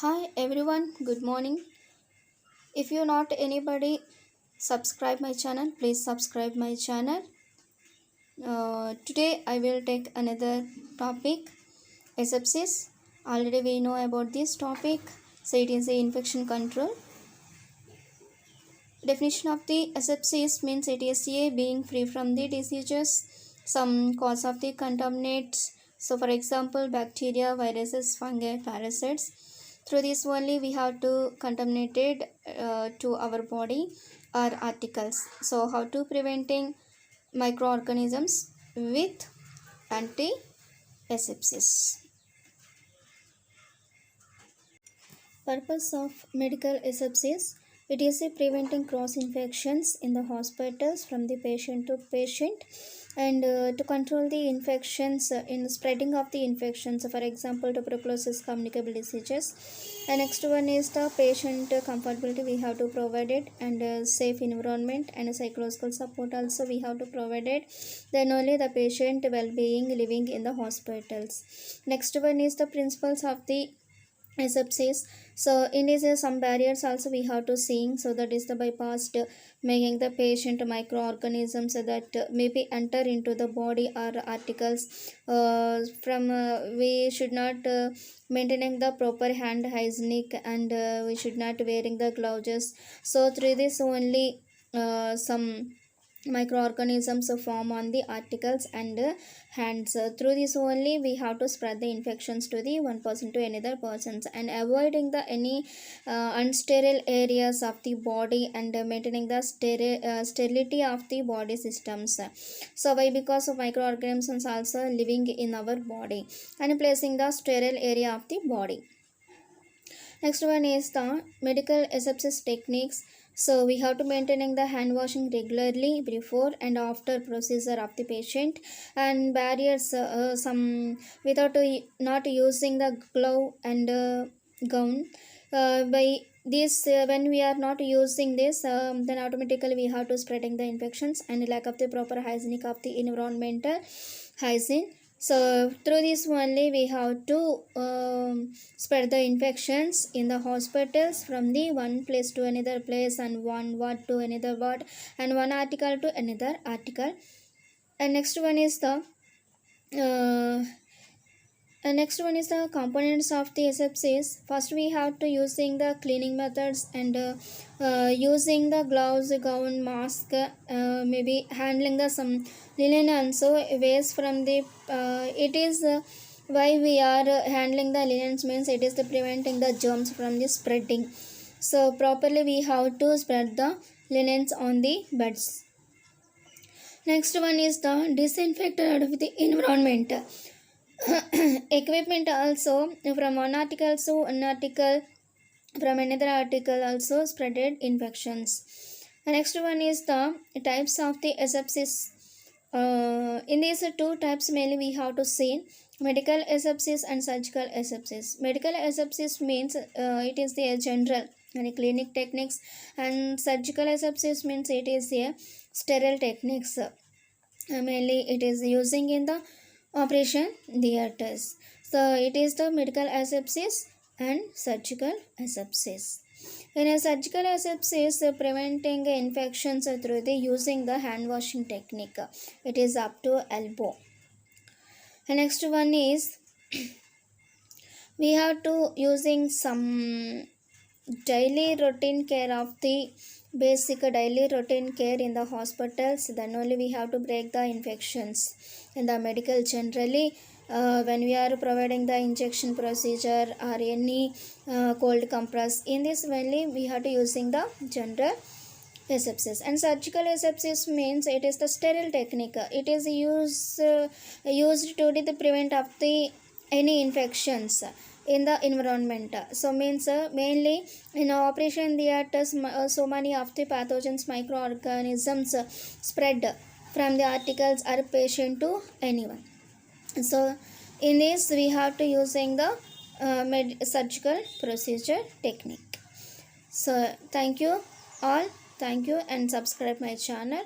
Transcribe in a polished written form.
Hi everyone, good morning. If you're not anybody subscribe my channel, please subscribe my channel. Today I will take another topic, asepsis. Already we know about this topic, so it is a infection control. Definition of the asepsis means it is a being free from the diseases, some cause of the contaminates. So for example, bacteria, viruses, fungi, parasites. Through this only we have to contaminated to our body or articles. So how to preventing microorganisms with anti-asepsis. Purpose of medical asepsis. It is a preventing cross infections in the hospitals from the patient to patient and to control the infections in the spreading of the infections, for example tuberculosis, communicable diseases. And next one is the patient comfortability, we have to provide it, and safe environment and psychological support also we have to provide it, then only the patient well-being living in the hospitals. Next one is the principles of the asepsis. So in this some barriers also we have to seeing, so that is the bypassed, making the patient microorganisms that maybe enter into the body or articles from we should not maintaining the proper hand hygienic, and we should not wearing the gloves. So through this only some microorganisms form on the articles and hands. Through this only we have to spread the infections to the one person to another persons, and avoiding the any unsterile areas of the body, and maintaining the sterility of the body systems. So why? Because of microorganisms also living in our body, and placing the sterile area of the body. Next one is the medical asepsis techniques. So we have to maintaining the hand washing regularly before and after procedure of the patient, and barriers some without not using the glove and gown. By this when we are not using this, then automatically we have to spreading the infections, and lack of the proper hygienic of the environmental hygiene. So through this only we have to spread the infections in the hospitals from the one place to another place, and one ward to another ward, and one article to another article. And next one is the uh, components of the asepsis. First we have to using the cleaning methods, and using the gloves, gown, mask, maybe handling the some linen also waste from the it is why we are handling the linens means it is the preventing the germs from the spreading. So properly we have to spread the linens on the beds. Next one is the disinfect out of the environment. Equipment also, from one article to an article, from another article also spreaded infections. The next one is the types of the asepsis. In these two types mainly we have to see medical asepsis and surgical asepsis. Medical asepsis means it is the general and clinic techniques, and surgical asepsis means it is a sterile techniques. Mainly it is using in the operation theaters. So it is the medical asepsis and surgical asepsis. In a surgical asepsis, preventing infections through the using the hand washing technique. It is up to elbow. The next one is we have to using some daily routine care of the basic daily routine care in the hospitals, then only we have to break the infections in the medical generally. When we are providing the injection procedure or any cold compress, in this only we have to using the general asepsis. And surgical asepsis means it is the sterile technique, it is used to the prevent of the any infections in the environment. So means mainly in operation theaters, so many of the pathogens microorganisms spread from the articles or patient to anyone. So in this we have to using the surgical procedure technique. So thank you all, thank you, and subscribe my channel.